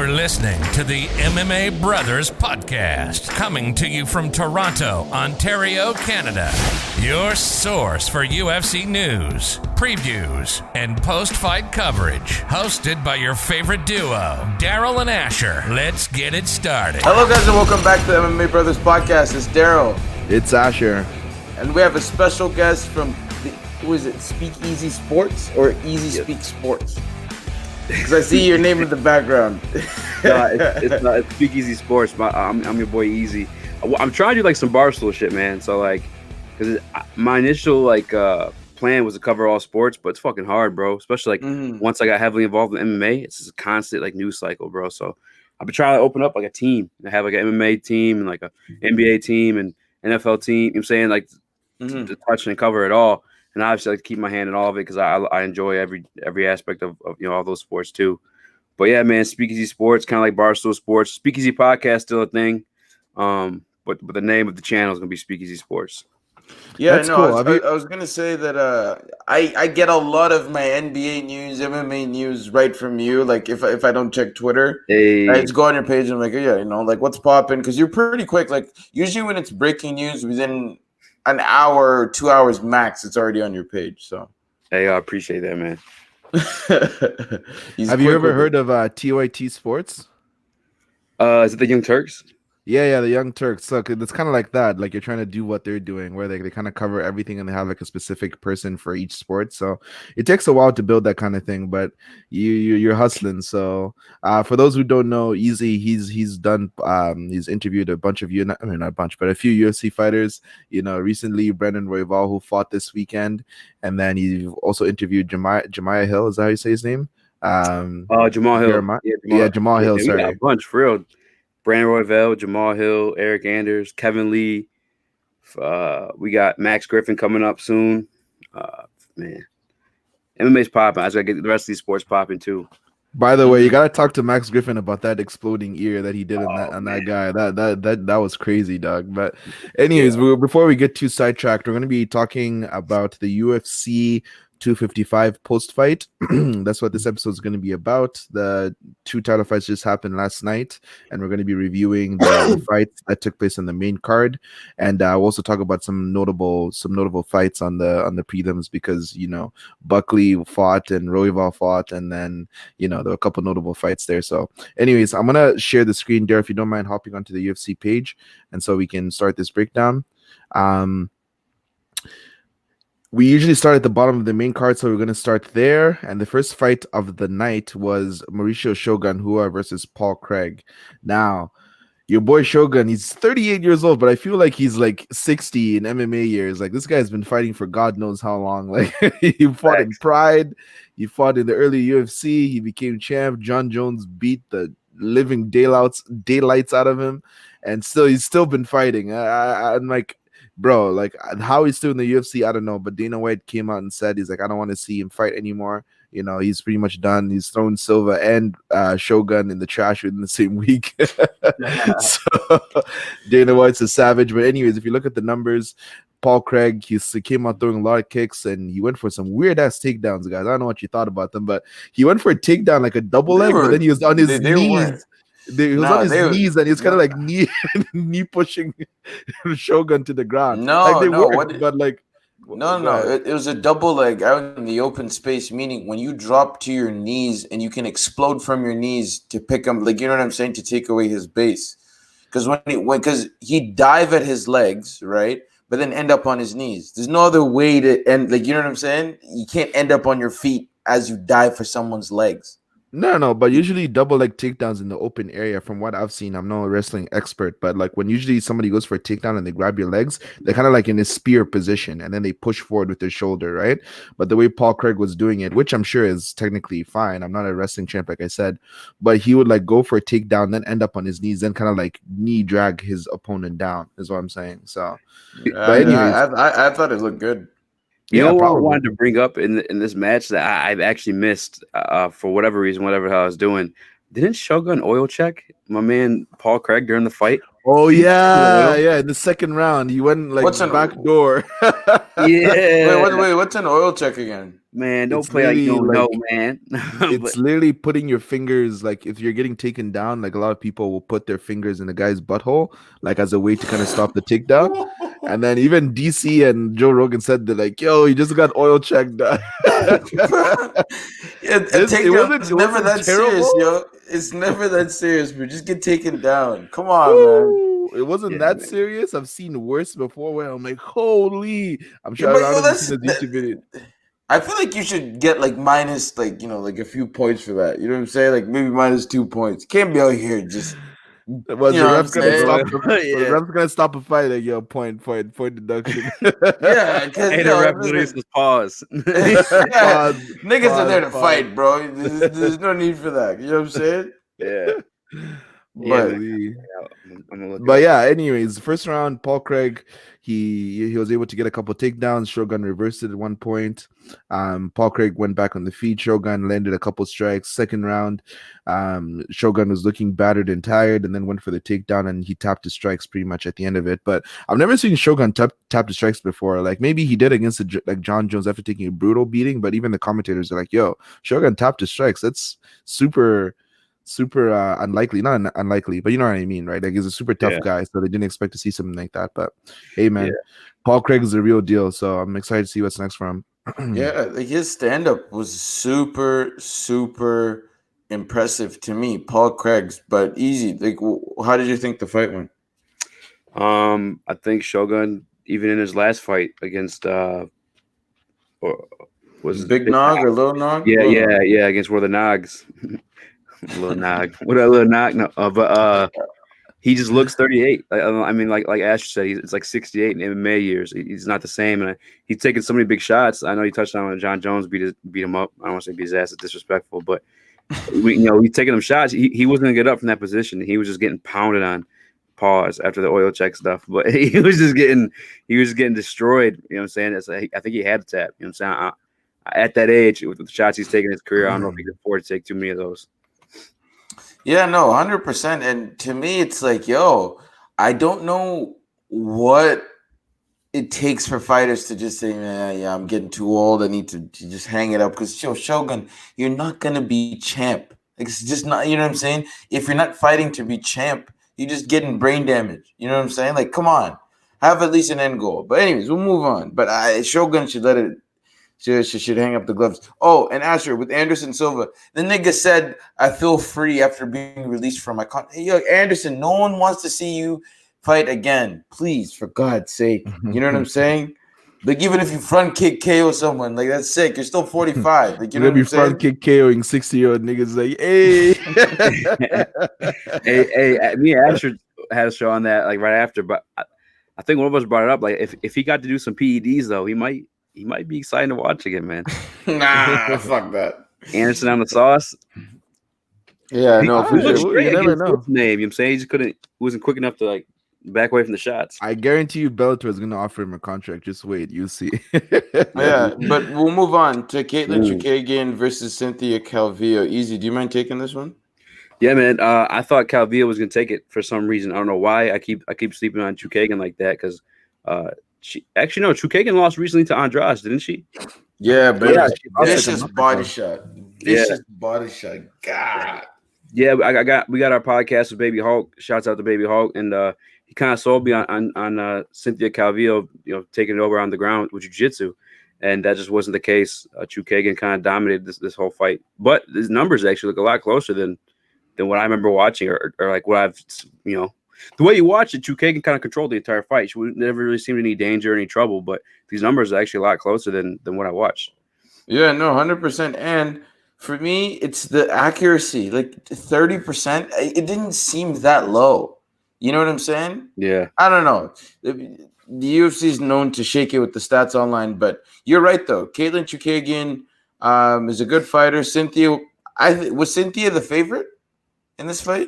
You're listening to the MMA Brothers Podcast, coming to you from Toronto, Ontario, Canada. Your source for UFC news, previews, and post-fight coverage. Hosted by your favorite duo, Daryl and Asher. Let's get it started. Hello guys and welcome back to the MMA Brothers Podcast. It's Daryl. It's Asher. And we have a special guest from, Speakeasy Sports or Easy Speak Sports? Because I see your name in the background. It's Speakeasy Sports. I'm your boy Easy. I'm trying to do like some Barstool shit, man. So like, because my initial plan was to cover all sports, but it's fucking hard, bro. Especially like once I got heavily involved in MMA, it's just a constant like news cycle, bro. So I've been trying to open up like a team. I have like an MMA team and like a NBA team and NFL team. You know what I'm saying, like to touch and cover it all. And I obviously like to keep my hand in all of it because I enjoy every aspect of all those sports too. But yeah, man, Speakeasy Sports, kind of like Barstool Sports. Speakeasy Podcast still a thing, but the name of the channel is gonna be Speakeasy Sports. Yeah, that's cool. I was gonna say that I get a lot of my NBA news, MMA news right from you. Like if I don't check Twitter, I just go on your page and I'm like, yeah, like what's popping? Because you're pretty quick. Like usually when it's breaking news within an hour or 2 hours max, it's already on your page. So, hey, I appreciate that, man. Have you ever heard of TYT Sports? Is it the Young Turks? Yeah, the Young Turks. So it's kind of like that. Like you're trying to do what they're doing, where they kind of cover everything and they have like a specific person for each sport. So it takes a while to build that kind of thing, but you're hustling. So for those who don't know, Easy, he's interviewed a bunch of not a bunch, but a few UFC fighters. Recently Brandon Royval, who fought this weekend, and then he also interviewed Jemiah Hill. Is that how you say his name? Jamal Hill. Jamal Hill. Sorry, a bunch for real. Brandon Royval, Jamal Hill, Eric Anders, Kevin Lee. We got Max Griffin coming up soon. Man, MMA's popping. I just gotta get the rest of these sports popping too. By the way, you gotta talk to Max Griffin about that exploding ear that he did on that guy. That was crazy, dog. But anyways, before we get too sidetracked, we're gonna be talking about the UFC 255 post fight. That's what this episode is going to be about. The two title fights just happened last night, and we're going to be reviewing the fights that took place on the main card, and we'll also talk about some notable fights on the prelims, because Buckley fought and Royval fought, and then there were a couple notable fights there. So anyways, I'm gonna share the screen there if you don't mind hopping onto the UFC page, and so we can start this breakdown. We usually start at the bottom of the main card, so we're going to start there. And the first fight of the night was Mauricio Shogun Rua versus Paul Craig. Now, your boy Shogun, he's 38 years old, but I feel like he's like 60 in MMA years. Like, this guy's been fighting for God knows how long. Like, he fought in Pride. He fought in the early UFC. He became champ. John Jones beat the living daylights out of him. And he's still been fighting. I'm like, bro, like how he's still in the UFC, I don't know. But Dana White came out and said he's like, I don't want to see him fight anymore. He's pretty much done. He's thrown Silva and Shogun in the trash within the same week. So Dana White's a savage. But anyways, if you look at the numbers, Paul Craig, he came out throwing a lot of kicks, and he went for some weird ass takedowns, guys. I don't know what you thought about them, but he went for a takedown like a double leg, but then he was on his knees. He was on his knees, and he was kind of like knee pushing Shogun to the ground. It was a double leg out in the open space, meaning when you drop to your knees and you can explode from your knees to pick him, like, you know what I'm saying, to take away his base. Because he'd dive at his legs, right? But then end up on his knees. There's no other way to end, like, you know what I'm saying? You can't end up on your feet as you dive for someone's legs. No, but usually double leg takedowns in the open area, from what I've seen, I'm no wrestling expert, but like when usually somebody goes for a takedown and they grab your legs, they're kind of like in a spear position, and then they push forward with their shoulder, right? But the way Paul Craig was doing it, which I'm sure is technically fine, I'm not a wrestling champ, like I said, but he would like go for a takedown, then end up on his knees, then kind of like knee drag his opponent down, is what I'm saying. So, but anyways, I thought it looked good. You know what I wanted to bring up in this match that I've actually missed for whatever reason, whatever the hell I was doing. Didn't Shogun oil check my man Paul Craig during the fight? Oh yeah. In the second round, he went like What's an- back door. Yeah. Wait. What's an oil check again? Man, don't It's play like you don't literally know, like man. it's literally putting your fingers, like if you're getting taken down, like a lot of people will put their fingers in the guy's butthole, like as a way to kind of stop the takedown. And then even DC and Joe Rogan said they're like, "Yo, he just got oil checked." Yeah, a takedown is never that serious, yo. It's never that serious, but just get taken down. Come on, man. Woo! It wasn't that man. serious. I've seen worse before where I'm like, holy. I'm Yeah, sure but I yo, don't even seen this YouTube video. I feel like you should get like minus, like, like a few points for that. You know what I'm saying? Like maybe minus 2 points. Can't be out here just, Was you the know what I'm ref's gonna saying? stop Yeah. the ref's gonna stop a fight like yo point deduction. Yeah, because Hey, the ref literally says pause. niggas are there to pause. fight, bro. There's no need for that. You know what I'm saying? Yeah. But Holy. I'm gonna look But it up. yeah, anyways, first round, Paul Craig, he was able to get a couple takedowns. Shogun reversed it at one point. Paul Craig went back on the feet. Shogun landed a couple strikes. Second round, Shogun was looking battered and tired, and then went for the takedown, and he tapped his strikes pretty much at the end of it. But I've never seen Shogun tap the strikes before. Like maybe he did against like John Jones after taking a brutal beating, but even the commentators are like, "Yo, Shogun tapped his strikes. That's super." Unlikely, not unlikely, but you know what I mean, right? Like he's a super tough guy, so they didn't expect to see something like that. But hey, man, Paul Craig is the real deal, so I'm excited to see what's next for him. yeah, like his stand-up was super, super impressive to me. Paul Craig's, but easy. Like, how did you think the fight went? I think Shogun, even in his last fight against was it Big Nog or Little Nog? Yeah, against one of the Nogs. Little Nog. What a little Nog? No, but he just looks 38. I mean, like Asher said, it's like 68 in MMA years. He's not the same, and he's taken so many big shots. I know he touched on when John Jones beat him up. I don't want to say beat his ass; it's disrespectful, but he's taking them shots. He wasn't gonna get up from that position. He was just getting pounded on. Pause after the oil check stuff, but he was just getting destroyed. You know what I'm saying? I think he had to tap. You know what I'm saying? At that age, with the shots he's taken in his career, I don't know if he can afford to take too many of those. Yeah, no, 100%. And to me, it's like, yo, I don't know what it takes for fighters to just say, man, yeah, I'm getting too old. I need to just hang it up. Because, Shogun, you're not going to be champ. Like, it's just not, you know what I'm saying? If you're not fighting to be champ, you're just getting brain damage. You know what I'm saying? Like, come on. Have at least an end goal. But anyways, we'll move on. But Shogun should let it. She should hang up the gloves. Oh, and Asher, with Anderson Silva, the nigga said, I feel free after being released from my Hey, yo, Anderson, no one wants to see you fight again. Please, for God's sake. You know what I'm saying? Like, even if you front kick KO someone, like, that's sick. You're still 45. Like, you know what I'm saying? Front kick KOing 60-year-old niggas like, hey. hey, me and Asher had a show on that, like, right after, but I think one of us brought it up. Like, if he got to do some PEDs, though, he might be exciting to watch again, man. Nah, fuck that. Anderson on the sauce. Yeah, no, he for looked sure. straight You never against know. what's name. You know what I'm saying? He just wasn't quick enough to like back away from the shots. I guarantee you Bellator is going to offer him a contract. Just wait. You see. Yeah, but we'll move on to Caitlyn Chukagian versus Cynthia Calvillo. Easy. Do you mind taking this one? Yeah, man. I thought Calvillo was going to take it for some reason. I don't know why. I keep sleeping on Chukagian like that because Chukagian lost recently to Andrade, didn't she? Yeah, but Yeah, vicious body shot. Vicious body shot. God. Yeah, we got our podcast with Baby Hulk. Shouts out to Baby Hulk, and he kind of sold me on Cynthia Calvillo, taking it over on the ground with jiu-jitsu, and that just wasn't the case. Chukagian kind of dominated this whole fight, but his numbers actually look a lot closer than what I remember watching, or like what I've the way you watch it. Chukagian kind of controlled the entire fight. She never really seemed any danger or any trouble, but these numbers are actually a lot closer than what I watched. Yeah, no, 100%. And for me, it's the accuracy, like 30%. It didn't seem that low. You know what I'm saying? Yeah. I don't know. The UFC is known to shake it with the stats online, but you're right, though. Caitlyn Chukagian is a good fighter. Cynthia, was Cynthia the favorite in this fight?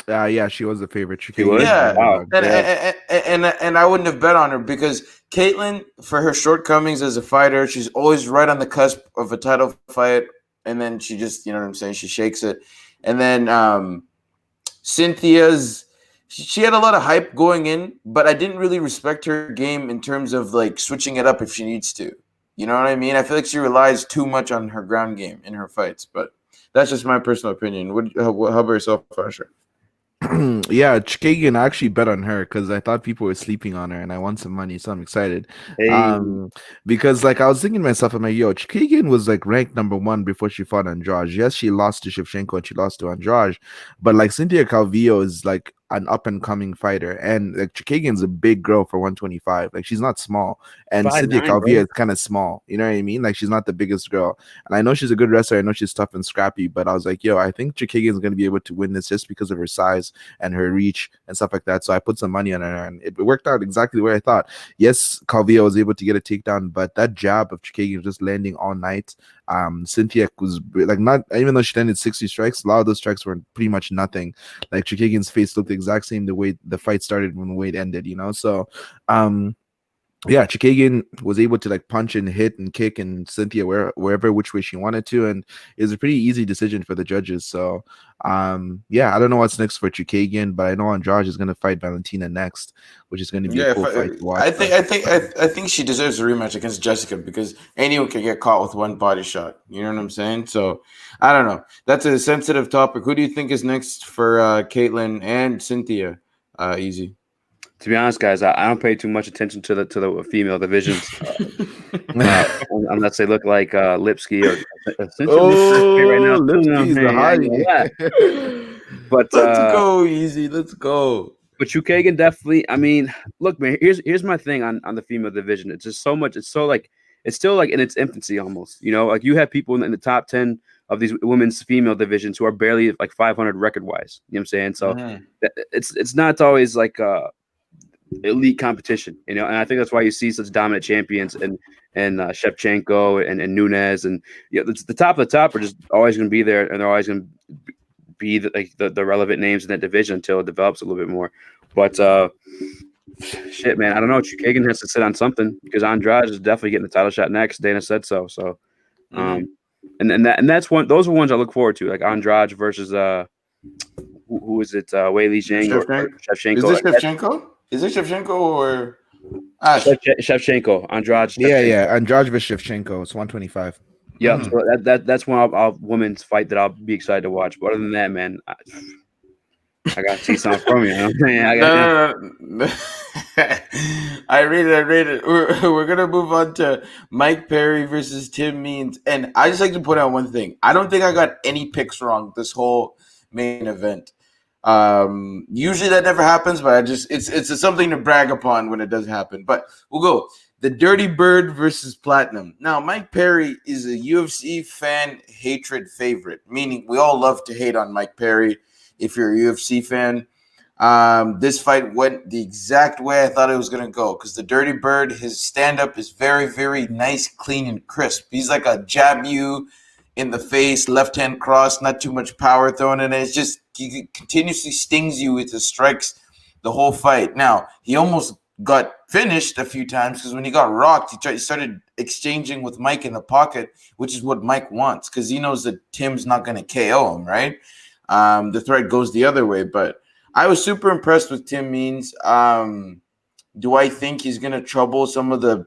Yeah, she was the favorite. She was? Yeah, Wow. and I wouldn't have bet on her because Caitlyn, for her shortcomings as a fighter, she's always right on the cusp of a title fight, and then she just, you know what I'm saying, she shakes it. And then Cynthia's she had a lot of hype going in, but I didn't really respect her game in terms of like switching it up if she needs to. You know what I mean? I feel like she relies too much on her ground game in her fights, but that's just my personal opinion. How about yourself, Asher? Yeah, Chikagan, I actually bet on her because I thought people were sleeping on her and I won some money, so I'm excited. Hey, Because like I was thinking to myself, I'm like, yo, Chikagan was like ranked #1 before she fought Andrade. Yes, she lost to Shevchenko and she lost to Andrade, but like Cynthia Calvillo is like an up and coming fighter, and like Chikagan's a big girl for 125. Like she's not small, and Cynthia 5'9", Calvillo bro. is kind of small. You know what I mean? Like she's not the biggest girl, and I know she's a good wrestler. I know she's tough and scrappy, but I was like, yo, I think Chikagan's gonna be able to win this just because of her size and her reach and stuff like that. So I put some money on her, and it worked out exactly the way I thought. Yes, Calvillo was able to get a takedown, but that jab of Chikagan just landing all night. Cynthia was like not even though she landed 60 strikes, a lot of those strikes were pretty much nothing. Like Chikagan's face looked the exact same the way the fight started when the weight ended, you know. So yeah, Chikagan was able to like punch and hit and kick and Cynthia wherever which way she wanted to, and it was a pretty easy decision for the judges. So yeah, I don't know what's next for Chikagan, but I know Andrade is gonna fight Valentina next, which is gonna be a cool fight to watch. I think she deserves a rematch against Jessica because anyone can get caught with one body shot. You know what I'm saying? So I don't know. That's a sensitive topic. Who do you think is next for Caitlyn and Cynthia? Easy. To be honest, guys, I don't pay too much attention to the female divisions unless they look like Lipsky or right now. Lipsky's the hottie. But let's go easy. Let's go. But Chookagian definitely. I mean, look, man. Here's my thing on the female division. It's just so much. It's so like it's still like in its infancy almost. You know, like you have people in the top 10 of these women's female divisions who are barely like 500 record wise. You know what I'm saying? So it's not always like elite competition, you know, and I think that's why you see such dominant champions and Shevchenko and Nunes, and you know, the top of the top are just always going to be there, and they're always going to be the relevant names in that division until it develops a little bit more. But shit, man, I don't know. Chookagian has to sit on something because Andrade is definitely getting the title shot next. Dana said so. So, and that's one. Those are ones I look forward to, like Andrade versus who is it? Wei Li Zhang or Shevchenko. Is this Shevchenko? Is it Shevchenko or Shevchenko? Andrade. Shevchenko. Yeah. Andrade versus Shevchenko. It's 125. Yeah, so that's one women's fight that I'll be excited to watch. But other than that, man, I got to see something from you. No. I read it. We're gonna move on to Mike Perry versus Tim Means, and I just like to point out one thing. I don't think I got any picks wrong this whole main event. Usually that never happens, but it's something to brag upon when it does happen. But we'll go the Dirty Bird versus Platinum. Now, Mike Perry is a UFC fan hatred favorite, meaning we all love to hate on Mike Perry. If you're a UFC fan, this fight went the exact way I thought it was gonna go because the Dirty Bird, his stand-up is very, very nice, clean, and crisp. He's like a jab you in the face, left hand cross, not too much power thrown in it. It's just he continuously stings you with his strikes the whole fight. Now, he almost got finished a few times because when he got rocked, he started exchanging with Mike in the pocket, which is what Mike wants because he knows that Tim's not going to KO him, right? The threat goes the other way, but I was super impressed with Tim Means. Do I think he's going to trouble some of the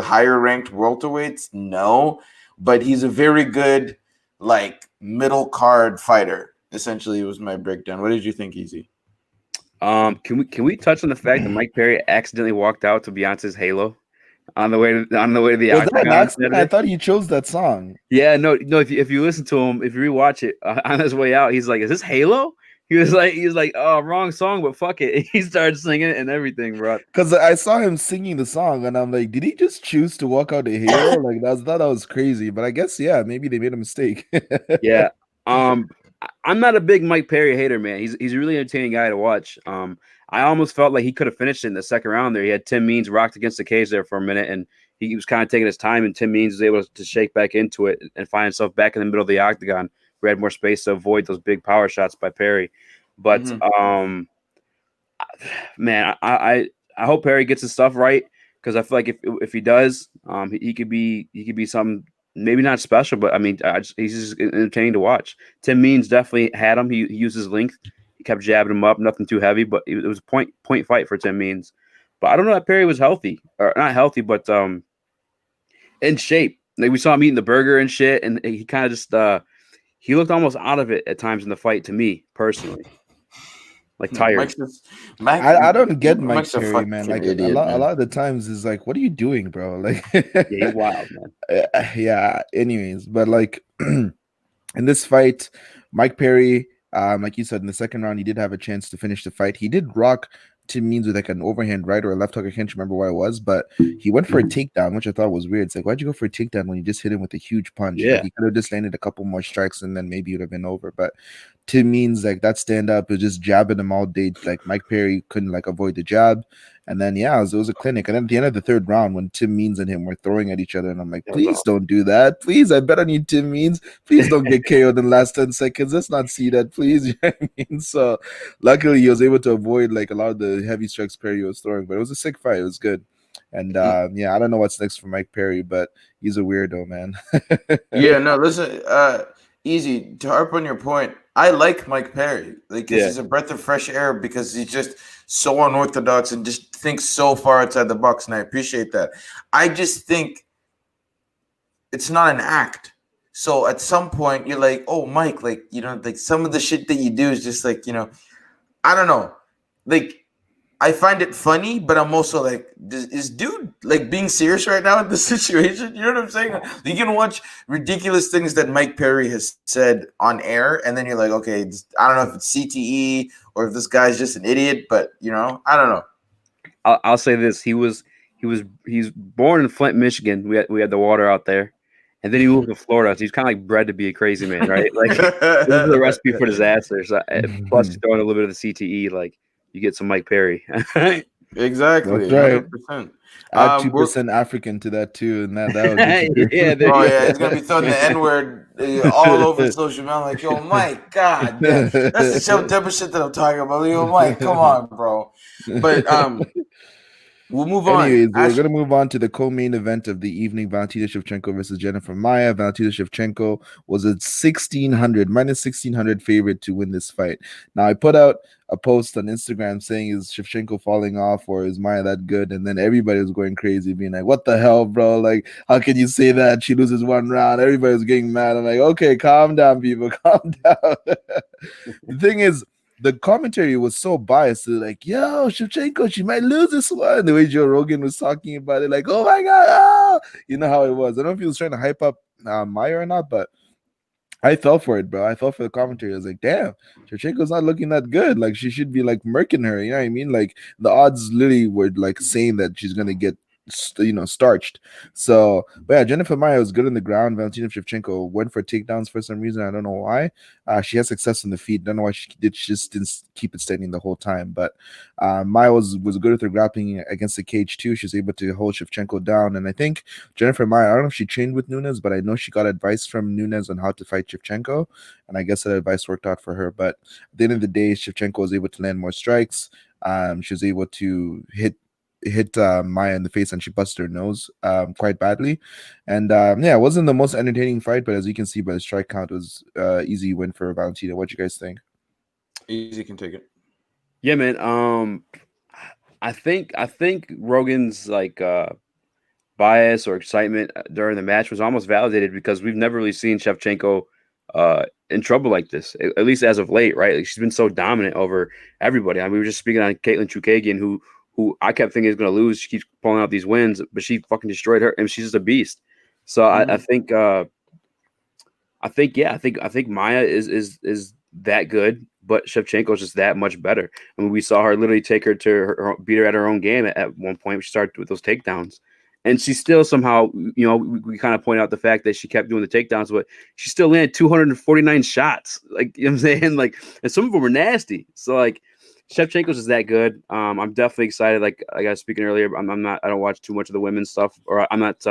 higher ranked welterweights? No. But he's a very good, like, middle card fighter. Essentially, it was my breakdown. What did you think, Easy? Can we touch on the fact that Mike Perry accidentally walked out to Beyonce's Halo on the way to the Was that an accident? I thought he chose that song. Yeah, no. If you listen to him, if you rewatch it on his way out, he's like, "Is this Halo?" He was like, "Oh, wrong song, but fuck it." He started singing it and everything, bro. Because I saw him singing the song, and I'm like, did he just choose to walk out to Halo? Like, I thought that was crazy, but I guess maybe they made a mistake. Yeah. I'm not a big Mike Perry hater, man. He's a really entertaining guy to watch. I almost felt like he could have finished it in the second round there. He had Tim Means rocked against the cage there for a minute, and he was kind of taking his time, and Tim Means was able to shake back into it and find himself back in the middle of the octagon where he had more space to avoid those big power shots by Perry. But man, I hope Perry gets his stuff right because I feel like if he does, he could be something maybe not special, but I mean he's just entertaining to watch. Tim Means definitely had him. He used his length. He kept jabbing him up, nothing too heavy, but it was a point fight for Tim Means. But I don't know that Perry was healthy, or not healthy, but in shape. Like we saw him eating the burger and shit, and he kind of just he looked almost out of it at times in the fight to me personally, like tired. I don't get Mike Mike's a Perry, man. fucking Like idiot, a man. lot of the times is like, what are you doing, bro? Like, Yeah, he's wild, man. Yeah. Anyways, but like in this fight, Mike Perry, like you said, in the second round, he did have a chance to finish the fight. He did rock Tim Means with like an overhand right or a left hook. I can't remember what it was, but he went for a takedown, which I thought was weird. It's like, why'd you go for a takedown when you just hit him with a huge punch? Yeah. Like, he could have just landed a couple more strikes and then maybe it would have been over. But Tim Means, like, that stand up was just jabbing him all day. Like, Mike Perry couldn't like avoid the jab. And then, yeah, it was a clinic. And then at the end of the third round, when Tim Means and him were throwing at each other, and I'm like, please don't do that. Please, I bet on you, Tim Means. Please don't get KO'd in the last 10 seconds. Let's not see that, please. You know what I mean? So, luckily, he was able to avoid like a lot of the heavy strikes Perry was throwing. But it was a sick fight. It was good. And yeah, I don't know what's next for Mike Perry, but he's a weirdo, man. Yeah, no, listen, easy to harp on your point. I like Mike Perry, like, 'cause he's a breath of fresh air because he's just so unorthodox and just thinks so far outside the box, and I appreciate that. I just think it's not an act. So at some point, you're like, oh, Mike, like, you know, like some of the shit that you do is just like, you know, I don't know, like. I find it funny, but I'm also like, is dude like being serious right now in this situation? You know what I'm saying? You can watch ridiculous things that Mike Perry has said on air, and then you're like, okay, I don't know if it's CTE or if this guy's just an idiot, but you know, I don't know. I'll say this: he's born in Flint, Michigan. We had the water out there, and then he moved to Florida. So he's kind of like bred to be a crazy man, right? Like this is the recipe for disaster. So, plus, he's throwing a little bit of the CTE, like. You get some Mike Perry. Exactly. That's right. 100%. Add 2% African to that too, and that would get you. Yeah, it's gonna be throwing the N-word all over social media. I'm like, yo, Mike, God, damn. That's the show type of shit that I'm talking about. Yo, Mike, come on, bro. But we'll move on. Anyways, we're going to move on to the co-main event of the evening. Valentina Shevchenko versus Jennifer Maia. Valentina Shevchenko was a minus 1600 favorite to win this fight. Now, I put out a post on Instagram saying, is Shevchenko falling off or is Maia that good? And then everybody was going crazy, being like, what the hell, bro? Like, how can you say that? She loses one round. Everybody was getting mad. I'm like, okay, calm down, people. Calm down. The thing is, the commentary was so biased. They're like, yo, Shevchenko, she might lose this one. The way Joe Rogan was talking about it, like, oh my God. Ah! You know how it was. I don't know if he was trying to hype up Maia or not, but I fell for it, bro. I fell for the commentary. I was like, damn, Shevchenko's not looking that good. Like, she should be like murking her. You know what I mean? Like, the odds literally were like saying that she's going to get, you know, starched. So, but yeah, Jennifer Maia was good on the ground. Valentina Shevchenko went for takedowns for some reason. I don't know why. She had success on the feet. Don't know why she just didn't keep it standing the whole time. But Maia was good with her grappling against the cage too. She was able to hold Shevchenko down. And I think Jennifer Maia, I don't know if she trained with Nunes, but I know she got advice from Nunes on how to fight Shevchenko. And I guess that advice worked out for her. But at the end of the day, Shevchenko was able to land more strikes. She was able to hit Maia in the face, and she busted her nose quite badly. And yeah, it wasn't the most entertaining fight, but as you can see by the strike count, it was easy win for Valentina. What do you guys think? Easy can take it. Yeah, man. I think Rogan's like bias or excitement during the match was almost validated because we've never really seen Shevchenko in trouble like this, at least as of late, right? Like, she's been so dominant over everybody. I mean, we were just speaking on Caitlyn Chukagian, who I kept thinking is going to lose. She keeps pulling out these wins, but she fucking destroyed her, and she's just a beast. So I think Maia is that good, but Shevchenko is just that much better. I mean, we saw her literally take her to beat her at her own game at one point. She started with those takedowns, and she still somehow, you know, we kind of point out the fact that she kept doing the takedowns, but she still landed 249 shots. Like, you know what I'm saying? Like, and some of them were nasty. So like, Shevchenko's is that good. I'm definitely excited. Like I was speaking earlier, I don't watch too much of the women's stuff, or I'm not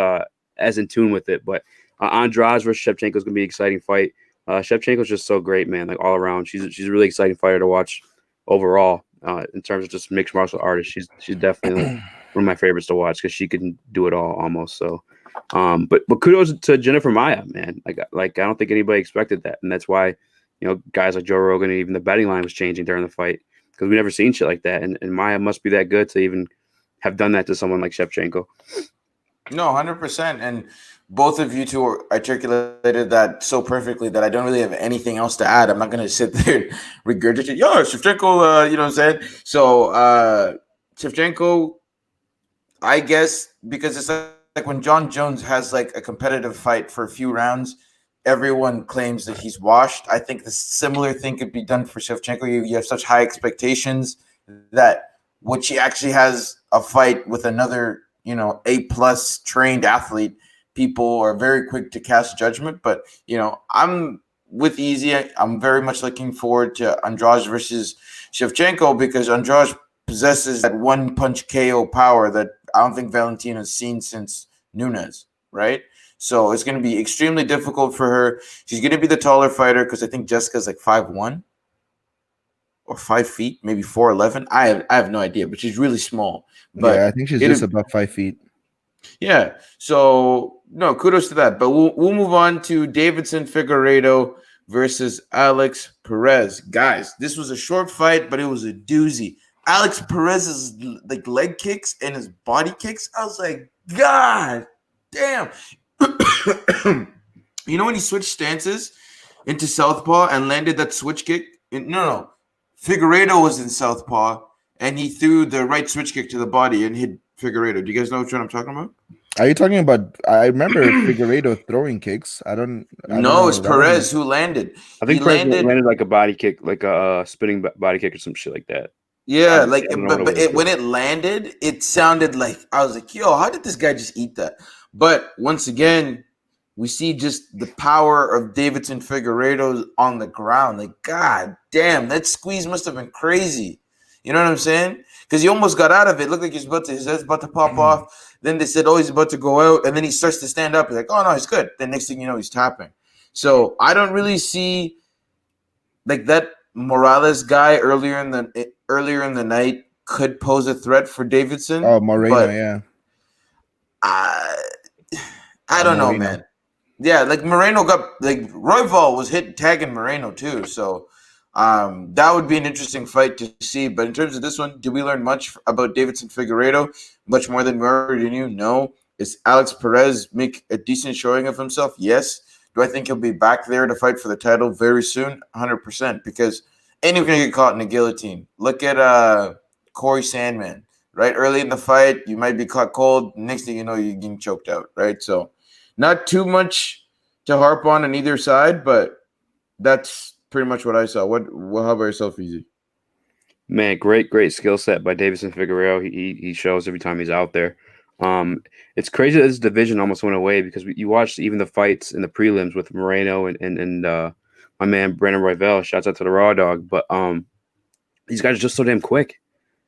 as in tune with it. But Andrade versus Shevchenko is gonna be an exciting fight. Shevchenko's just so great, man. Like all around, she's a really exciting fighter to watch overall. In terms of just mixed martial artist, she's definitely like one of my favorites to watch because she can do it all almost. So, but kudos to Jennifer Maia, man. Like I don't think anybody expected that, and that's why guys like Joe Rogan, and even the betting line was changing during the fight because we never seen shit like that. And Maia must be that good to even have done that to someone like Shevchenko. No, 100%. And both of you two articulated that so perfectly that I don't really have anything else to add. I'm not going to sit there and regurgitate, Shevchenko, you know what I'm saying? So, Shevchenko, I guess, because it's like when John Jones has like a competitive fight for a few rounds, everyone claims that he's washed. I think the similar thing could be done for Shevchenko. You have such high expectations that when she actually has a fight with another A+ trained athlete, people are very quick to cast judgment. But I'm with Easy. I'm very much looking forward to Andrade versus Shevchenko because Andrade possesses that one punch KO power that I don't think Valentina's seen since Nunes, right? So it's going to be extremely difficult for her. She's going to be the taller fighter because I think Jessica's like 5'1" or 5 feet, maybe 4'11". I have no idea, but she's really small. But yeah, I think she's just about 5 feet. Yeah. So no, kudos to that. But we'll move on to Davidson Figueiredo versus Alex Perez. Guys, this was a short fight, but it was a doozy. Alex Perez's like leg kicks and his body kicks. I was like, God damn. When he switched stances into southpaw and landed that switch kick? No. Figueiredo was in southpaw and he threw the right switch kick to the body and hit Figueiredo. Do you guys know which one I'm talking about? Are you talking about? I remember Figueiredo throwing kicks. I don't know it's Perez who landed. I think Perez landed like a body kick, like a spinning body kick or some shit like that. Yeah, when it landed, it sounded like I was like, "Yo, how did this guy just eat that?" But once again, we see just the power of Davidson Figueiredo on the ground. Like, God damn, that squeeze must have been crazy. You know what I'm saying? Because he almost got out of it. It looked like his head's about to pop off. Then they said, oh, he's about to go out. And then he starts to stand up. He's like, oh, no, he's good. Then next thing you know, he's tapping. So I don't really see like that Morales guy earlier in the night could pose a threat for Davidson. Oh, Moreno, yeah. I don't know, man. Yeah, like Moreno Royval was tagging Moreno too. So that would be an interesting fight to see. But in terms of this one, did we learn much about Davidson Figueiredo? Much more than we already knew? No. Is Alex Perez make a decent showing of himself? Yes. Do I think he'll be back there to fight for the title very soon? 100%. Because anyone's going to get caught in a guillotine. Look at Corey Sandman, right? Early in the fight, you might be caught cold. Next thing you know, you're getting choked out, right? So not too much to harp on either side, but that's pretty much what I saw. How about yourself, Easy? Man, great skill set by Davidson Figueiredo. He shows every time he's out there. It's crazy that this division almost went away because you watched even the fights in the prelims with Moreno and my man Brandon Royval. Shouts out to the Raw Dog, but these guys are just so damn quick,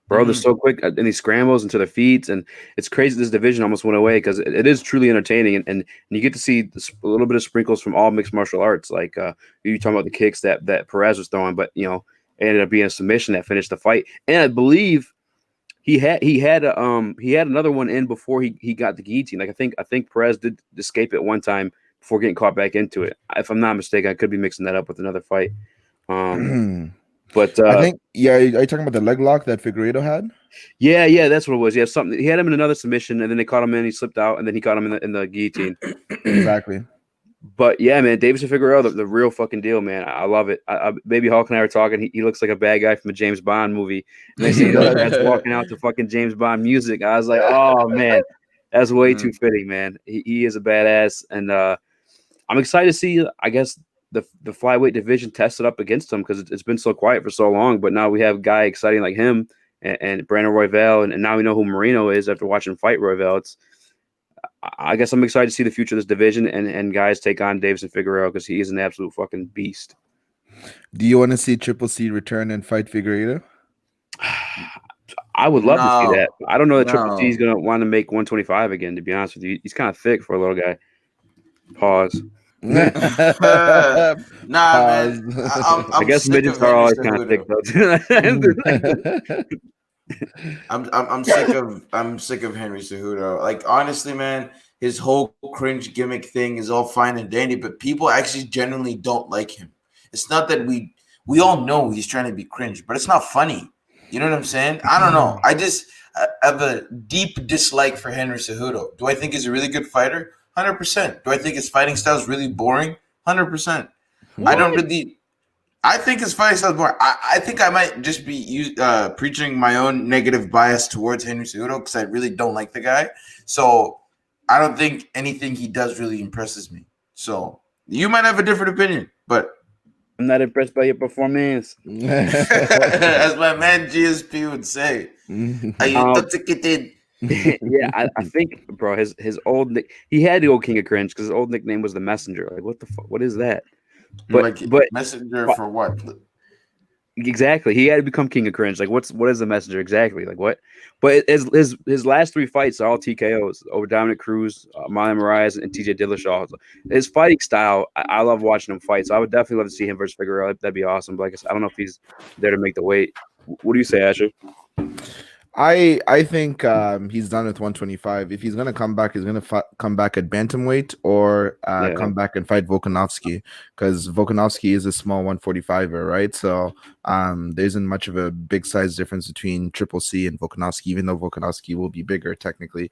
bro. They're so quick in these scrambles into their feet, and it's crazy this division almost went away because it is truly entertaining, and you get to see a little bit of sprinkles from all mixed martial arts. Like you talking about the kicks that Perez was throwing, but it ended up being a submission that finished the fight, and I believe he had another one in before he got the guillotine. Like I think Perez did escape it one time before getting caught back into it. If I'm not mistaken, I could be mixing that up with another fight. But I think, are you talking about the leg lock that Figueiredo had? Yeah, that's what it was. Yeah, something. He had him in another submission, and then they caught him in. He slipped out, and then he caught him in the guillotine. Exactly. But yeah, man, Davidson Figueiredo, the real fucking deal, man. I love it. Baby Hawk and I were talking. He looks like a bad guy from a James Bond movie. And they see that's walking out to fucking James Bond music. I was like, oh man, that's way too fitting, man. He is a badass, and I'm excited to see. I guess the flyweight division tested up against him because it's been so quiet for so long. But now we have a guy exciting like him and Brandon Royval, and now we know who Moreno is after watching fight Royval. I guess I'm excited to see the future of this division and guys take on Davidson Figueiredo because he is an absolute fucking beast. Do you want to see Triple C return and fight Figueiredo? I would love to see that. I don't know that Triple C is going to want to make 125 again, to be honest with you. He's kind of thick for a little guy. Pause. Man. I guess midgets are always kind of thick, though. I'm sick of Henry Cejudo. Like, honestly, man, his whole cringe gimmick thing is all fine and dandy, but people actually genuinely don't like him. It's not that we all know he's trying to be cringe, but it's not funny. You know what I'm saying? I don't know. I have a deep dislike for Henry Cejudo. Do I think he's a really good fighter? 100%. Do I think his fighting style is really boring? 100%. I don't really. I think his fighting style is boring. I think I might just be preaching my own negative bias towards Henry Cejudo because I really don't like the guy. So I don't think anything he does really impresses me. So you might have a different opinion, but I'm not impressed by your performance. as my man GSP would say, are you intoxicated? Yeah, I think, bro, his old he had to go King of Cringe because his old nickname was the Messenger. Like, what the fuck? What is that? But messenger for what? Exactly, he had to become King of Cringe. Like, what is the Messenger exactly? Like, what? But his last 3 fights are all TKOs over Dominic Cruz, Maia Moraes, and TJ Dillashaw. His fighting style, I love watching him fight. So I would definitely love to see him versus Figueiredo. That'd be awesome. But like I said, I don't know if he's there to make the weight. What do you say, Asher? I think he's done with 125. If he's gonna come back, he's gonna come back at bantamweight or come back and fight Volkanovski, because Volkanovski is a small 145er, right? So there isn't much of a big size difference between Triple C and Volkanovski, even though Volkanovski will be bigger technically.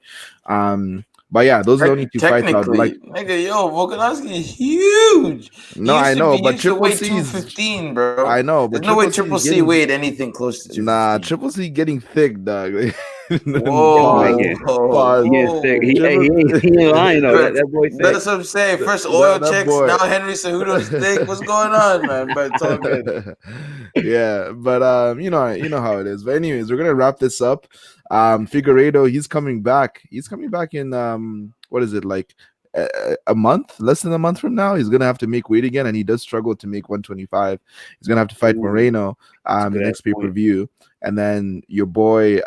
But yeah, those are the only 2 fights I would like. Nigga, Volkanovski is huge. No, I know, but Triple C 215, bro. I know, but there's no way Triple C weighed anything close to 215. Nah, Triple C getting thick, dog. Whoa, he ain't lying though. That boy thick. That's what I'm saying. First oil checks, now Henry Cejudo's thick. What's going on, man? But it's all good. Yeah, but you know how it is. But anyways, we're gonna wrap this up. Figueiredo, he's coming back. He's coming back in what is it, like a month, less than a month from now? He's gonna have to make weight again, and he does struggle to make 125. He's gonna have to fight Moreno the next pay-per-view. And then your boy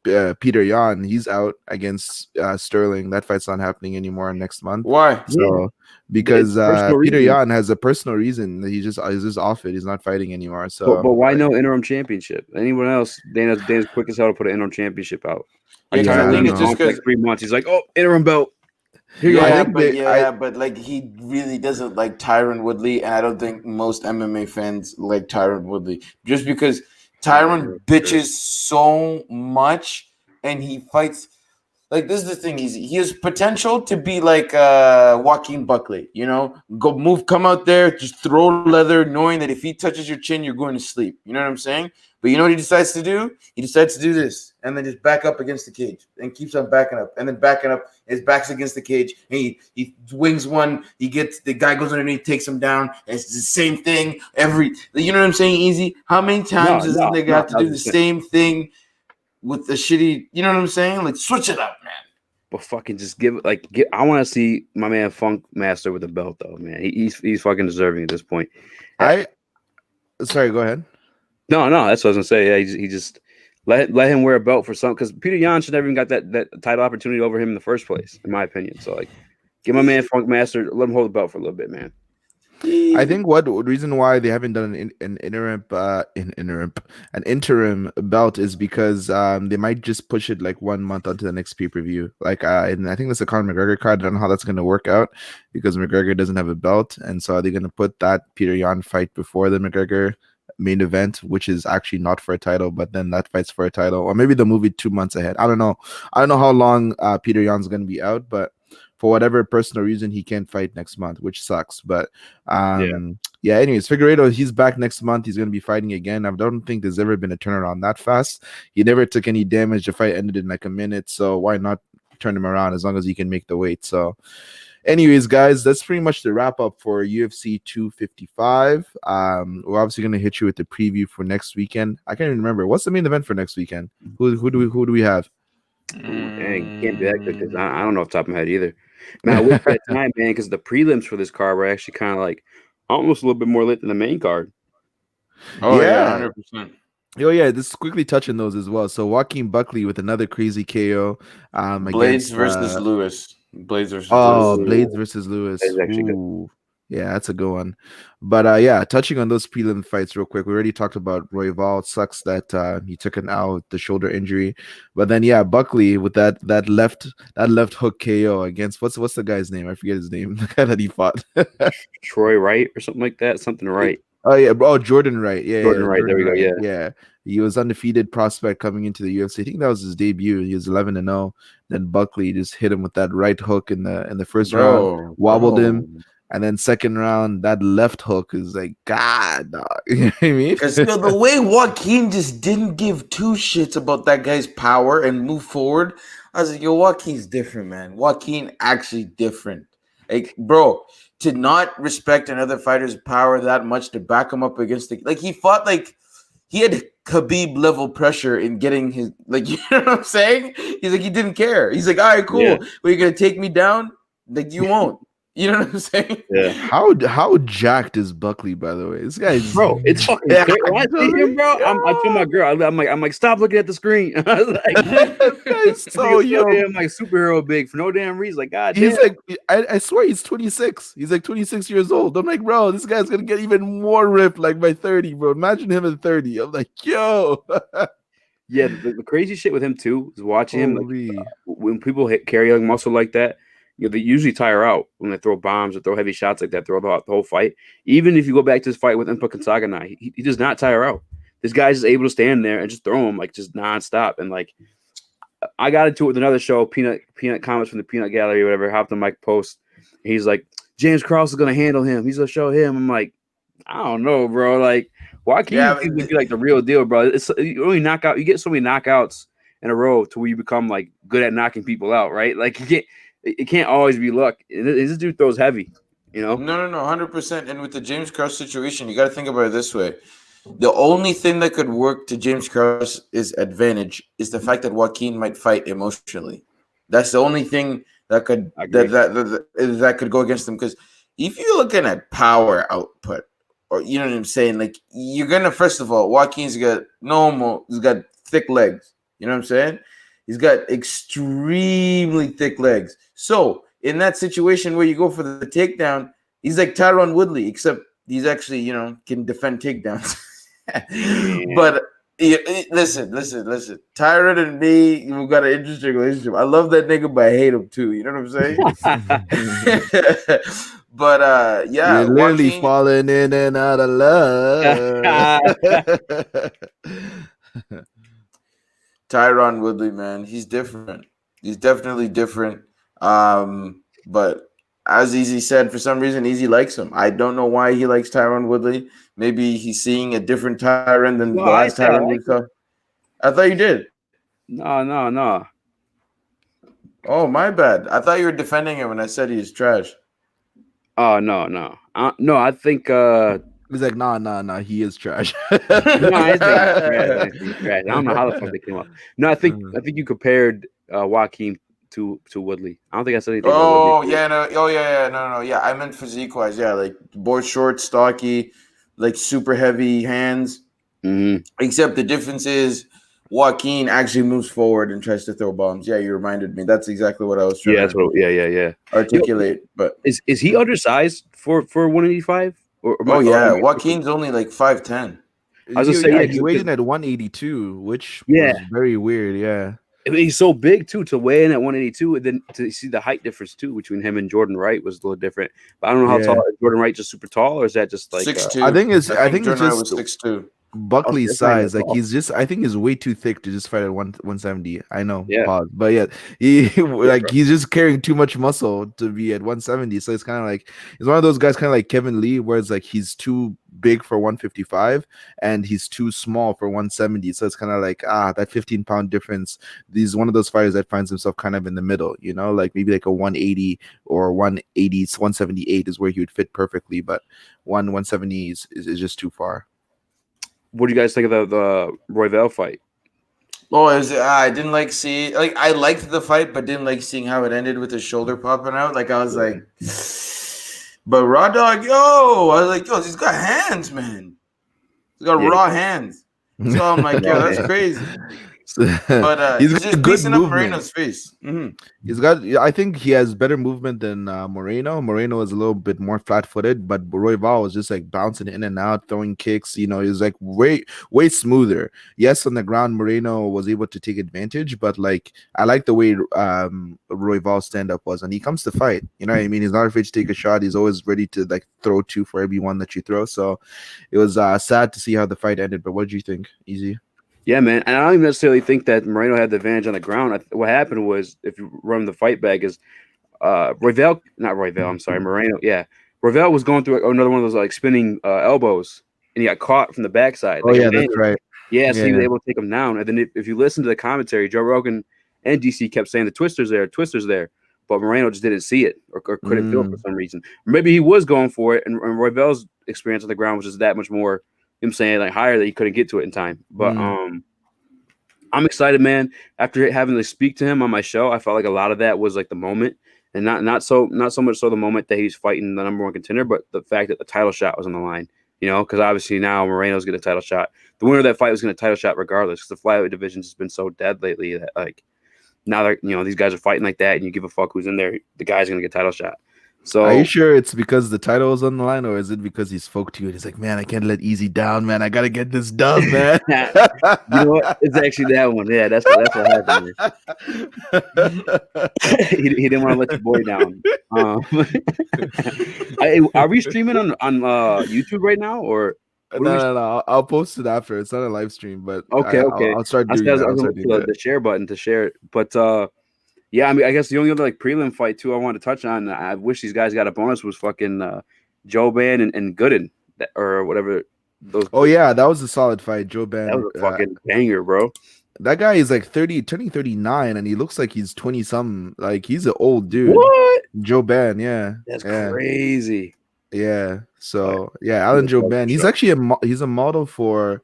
Peter Yan, he's out against Sterling. That fight's not happening anymore next month. Why? So because Peter Yan has a personal reason that he's just off it. He's not fighting anymore. So but why no interim championship? Anyone else? Dana's quick as hell to put an interim championship out. I think it's just like 3 months. He's like, oh, interim belt. But like he really doesn't like Tyron Woodley, and I don't think most MMA fans like Tyron Woodley just because Tyron bitches so much, and he fights. Like, this is the thing. He has potential to be like Joaquin Buckley, you know? Come out there, just throw leather, knowing that if he touches your chin, you're going to sleep. You know what I'm saying? But you know what he decides to do? He decides to do this, and then just back up against the cage, and keeps on backing up, and then backing up. His back's against the cage, and he wings one. The guy goes underneath, takes him down. And it's the same thing you know what I'm saying? Easy. How many times does this nigga have to do the same thing with the shitty? You know what I'm saying? Like, switch it up, man. But fucking just I want to see my man Funk Master with a belt, though, man. He's fucking deserving at this point. Sorry, go ahead. No, that's what I was gonna say. Yeah, he just let him wear a belt for something, because Peter Yan should never even got that title opportunity over him in the first place, in my opinion. So like, give my man Funk Master, let him hold the belt for a little bit, man. I think what reason why they haven't done an interim belt is because they might just push it like 1 month onto the next pay-per-view. Like and I think that's a Conor McGregor card. I don't know how that's going to work out because McGregor doesn't have a belt, and so are they going to put that Peter Yan fight before the McGregor main event, which is actually not for a title, but then that fight's for a title, or maybe they'll move it 2 months ahead. I don't know how long Peter Yan's going to be out, but for whatever personal reason, he can't fight next month, which sucks. But anyways, Figueiredo, he's back next month. He's going to be fighting again. I don't think there's ever been a turnaround that fast. He never took any damage. The fight ended in like a minute, so why not turn him around as long as he can make the weight? So anyways, guys, that's pretty much the wrap up for UFC 255. We're obviously going to hit you with the preview for next weekend. I can't even remember. What's the main event for next weekend? Who do we have? Dang, can't be that good because I don't know off the top of my head either. Man, I wish that time, man, because the prelims for this card were actually kind of like almost a little bit more lit than the main card. Oh yeah, 100%. Oh yeah, just quickly touching those as well. So Joaquin Buckley with another crazy KO. Blades versus Lewis. Blades versus Blades versus Lewis. That's actually good. Yeah, that's a good one. But yeah, touching on those prelim fights real quick. We already talked about Royval. It sucks that he took an L with the shoulder injury. But then yeah, Buckley with that left hook KO against what's the guy's name? I forget his name. The guy that he fought. Troy Wright or something like that. Something Wright. Oh yeah, bro, Jordan Wright. Yeah, Jordan Wright. There we go. Yeah. Yeah. He was undefeated prospect coming into the UFC. I think that was his debut. He was 11-0. Then Buckley just hit him with that right hook in the first round, wobbled him. And then second round, that left hook is like, God, dog. You know what I mean? Because the way Joaquin just didn't give two shits about that guy's power and move forward, I was like, yo, Joaquin's different, man. Joaquin actually different. Like, bro, to not respect another fighter's power that much to back him up against he fought like he had Khabib level pressure in getting his, like, you know what I'm saying? He's like, he didn't care. He's like, all right, cool. Yeah. But you're going to take me down? Like, you won't. You know what I'm saying? Yeah. How jacked is Buckley, by the way? This guy's bro. It's fucking crazy. When I see him, bro, I told my girl, I'm like, stop looking at the screen. I was like, so I'm like superhero big for no damn reason. Like, God, he's like, I swear he's 26. He's like 26 years old. I'm like, bro, this guy's gonna get even more ripped like by 30, bro. Imagine him at 30. I'm like, yo. Yeah, the crazy shit with him too is watching him. Like, when people carry a muscle like that. You know, they usually tire out when they throw bombs or throw heavy shots like that throughout the whole fight. Even if you go back to his fight with Impa Kansagana, he does not tire out. This guy's just able to stand there and just throw him like just nonstop. And like, I got into it with another show, Peanut Comments from the Peanut Gallery or whatever, hopped on Mike Post. He's like, James Krause is going to handle him. He's going to show him. I'm like, I don't know, bro. Like, why can't you be like the real deal, bro? It's you only you get so many knockouts in a row to where you become like good at knocking people out, right? Like, it can't always be luck. This dude throws heavy, you know? No, 100%. And with the James Krause situation, you got to think about it this way. The only thing that could work to James Krause's advantage is the fact that Joaquin might fight emotionally. That's the only thing that could that could go against him. Because if you're looking at power output, or you know what I'm saying, like you're gonna first of all, Joaquin's got he's got thick legs. You know what I'm saying? He's got extremely thick legs. So in that situation where you go for the takedown, he's like Tyron Woodley, except he's actually, you know, can defend takedowns. But listen. Tyron and me, we've got an interesting relationship. I love that nigga, but I hate him too. You know what I'm saying? But yeah, you're literally falling in and out of love. Tyron Woodley, man, he's different. He's definitely different. But as Easy said, for some reason, Easy likes him. I don't know why he likes Tyron Woodley. Maybe he's seeing a different Tyron than the last Tyron we saw. I thought you did. No. Oh, my bad. I thought you were defending him when I said he's trash. Oh, no. No, I think he's like, nah, he is trash. No, I think he's trash. I don't know how the fuck they came up. No, I think you compared Joaquin to Woodley. I don't think I said anything. No. Yeah. I meant physique wise. Yeah, like boy short, stocky, like super heavy hands. Mm-hmm. Except the difference is Joaquin actually moves forward and tries to throw bombs. Yeah, you reminded me. That's exactly what I was trying to articulate. But is he undersized for 185? Joaquin's only like 5'10". I was just saying, he weighed in at 182, which was very weird. Yeah. He's so big too to weigh in at 182, and then to see the height difference too between him and Jordan Wright was a little different. But I don't know how tall is Jordan Wright, just super tall, or is that just like 6'2"? I think it's Jordan just was 6'2". Buckley's size, like I think he's way too thick to just fight at 170. I know, pause. But yeah, he's just carrying too much muscle to be at 170. So it's kind of like he's one of those guys, kind of like Kevin Lee, where it's like he's too big for 155 and he's too small for 170. So it's kind of like that 15-pound difference. He's one of those fighters that finds himself kind of in the middle, you know, like maybe like a 180 or 180, 178 is where he would fit perfectly, but 170 is just too far. What do you guys think of the Royval fight? Oh, I didn't like seeing. Like I liked the fight, but didn't like seeing how it ended with his shoulder popping out. Like I was like, but Raw Dog, I was like, he's got hands, man. He's got raw hands. So I'm like, that's crazy. But He's he's got just good piecing up movement. Moreno's face. He's got. I think he has better movement than Moreno. Moreno is a little bit more flat-footed, but Royval was just like bouncing in and out, throwing kicks. You know, he was like way smoother. Yes, on the ground, Moreno was able to take advantage, but like I like the way Royval's stand-up was, and he comes to fight. You know what I mean? He's not afraid to take a shot. He's always ready to like throw two for every one that you throw. So it was sad to see how the fight ended. But what do you think, Easy? Yeah, man. And I don't even necessarily think that Moreno had the advantage on the ground. What happened was, if you run the fight back, is Moreno. Yeah. Royval was going through another one of those like spinning elbows, and he got caught from the backside. Oh Like, yeah, that's right. Yeah, so he was Yeah. able to take him down. And then if you listen to the commentary, Joe Rogan and DC kept saying the twister's there. But Moreno just didn't see it or couldn't feel it for some reason. Or maybe he was going for it, and Royval's experience on the ground was just that much more, like higher that he couldn't get to it in time. But I'm excited, man. After having to speak to him on my show, I felt like a lot of that was like the moment, and not so much so the moment that he's fighting the number one contender, but the fact that the title shot was on the line. You know, because obviously now Moreno's getting a title shot. The winner of that fight was getting a title shot regardless, because the flyweight division has been so dead lately that like now that these guys are fighting like that, and you give a fuck who's in there, the guy's gonna get a title shot. So are you sure it's because the title is on the line, or is it because he spoke to you and he's like, man, I can't let Easy down, man. I gotta get this done, man. You know what? It's actually that one. Yeah, that's what happened. he didn't want to let your boy down. Are we streaming on YouTube right now, or? No. I'll post it after. It's not a live stream, but okay. I'll start doing that. The share button to share it, but yeah, I mean, I guess the only other like prelim fight too I wanted to touch on. I wish these guys got a bonus was fucking Joban and Gooden or whatever. Those. Oh yeah, that was a solid fight, Joban. That was a fucking banger, bro. That guy is like 30, turning 39, and he looks like he's 20-something. Like he's an old dude. What? Joban, yeah. That's crazy. Yeah. So Alan Joban. He's actually he's a model for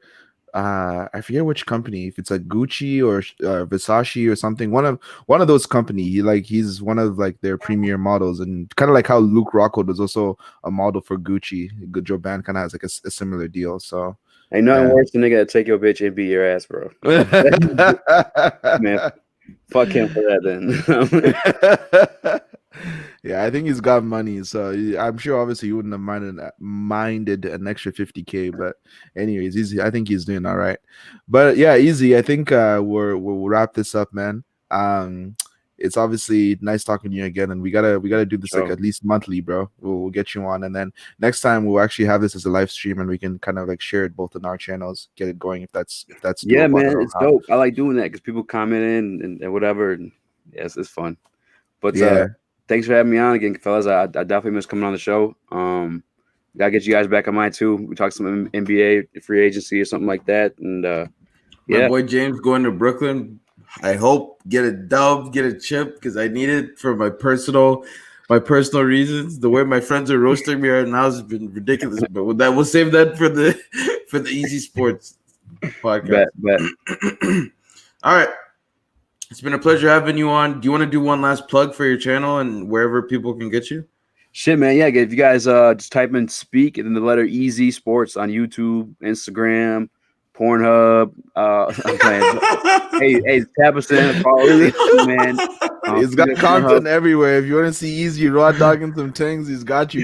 I forget which company, if it's like Gucci or Versace or something. One of those company. He's one of like their premier models, and kind of like how Luke Rockhold was also a model for Gucci. Joban kind of has like a similar deal. So ain't nothing worse than nigga that take your bitch and beat your ass, bro. Man, fuck him for that then. Yeah, I think he's got money, so I'm sure obviously he wouldn't have minded an extra 50K. But anyways, I think he's doing all right. But yeah, Easy. I think we'll wrap this up, man. It's obviously nice talking to you again, and we gotta do this like at least monthly, bro. We'll get you on, and then next time we'll actually have this as a live stream, and we can kind of like share it both on our channels, get it going if that's yeah, man, it's dope. I like doing that because people comment in and whatever, and yes, it's fun. But thanks for having me on again, fellas. I definitely miss coming on the show. Gotta get you guys back on mine too. We talk some NBA free agency or something like that, and my boy James going to Brooklyn. I hope get a dub, get a chip, because I need it for my personal reasons. The way my friends are roasting me right now has been ridiculous. But we'll save that for the Easy Sports podcast. Bet. All right. It's been a pleasure having you on. Do you want to do one last plug for your channel and wherever people can get you? Shit, man. Yeah, if you guys just type in Speak and then the letter Easy Sports on YouTube, Instagram, Pornhub. I'm playing. hey, tap us in, follow me, man. He's got content everywhere. If you want to see Easy raw dogging some things, he's got you.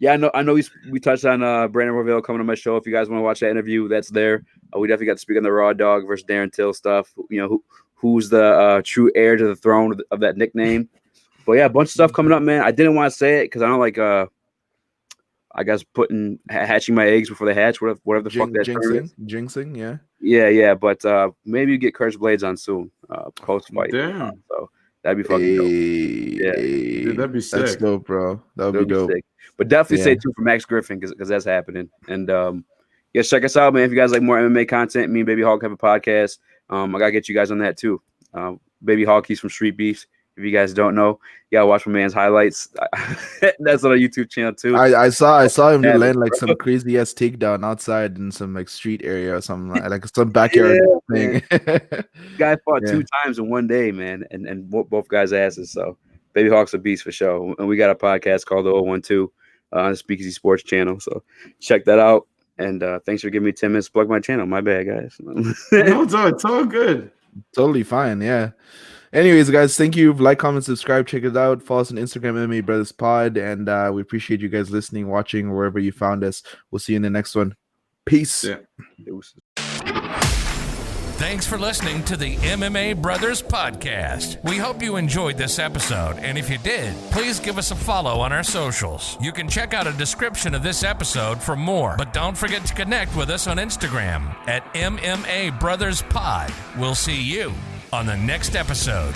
Yeah, I know. We touched on Brandon Royval coming on my show. If you guys want to watch that interview, that's there. We definitely got to speak on the Raw Dog versus Darren Till stuff. You know, who's the true heir to the throne of that nickname. But yeah, a bunch of stuff coming up, man. I didn't want to say it because I don't like I guess hatching my eggs before they hatch, whatever the fuck that term is. Jinxing, yeah. Yeah. But maybe you get Cursed Blades on soon, post fight. So that'd be fucking dope. Yeah, dude, that'd be sick. That's dope, bro. That would be dope. Sick. But definitely stay tuned for Max Griffin because that's happening. And check us out, man. If you guys like more MMA content, me and Baby Hawk have a podcast. I gotta get you guys on that too. Baby Hawk, he's from Street Beefs. If you guys don't know, you gotta watch my man's highlights. That's on our YouTube channel too. I saw him land like some crazy ass takedown outside in some like street area or something like some backyard thing. Guy fought 2 times in one day, man, and both guys' asses. So Baby Hawk's a beast for sure. And we got a podcast called the 012 on the Speakeasy Sports channel. So check that out. And thanks for giving me 10 minutes to plug my channel. My bad, guys. No, it's all good. Totally fine. Yeah. Anyways, guys, thank you. Like, comment, subscribe, check it out. Follow us on Instagram, MMA Brothers Pod, and we appreciate you guys listening, watching, wherever you found us. We'll see you in the next one. Peace. Yeah. Thanks for listening to the MMA Brothers Podcast. We hope you enjoyed this episode, and if you did, please give us a follow on our socials. You can check out a description of this episode for more, but don't forget to connect with us on Instagram at MMA Brothers Pod. We'll see you on the next episode.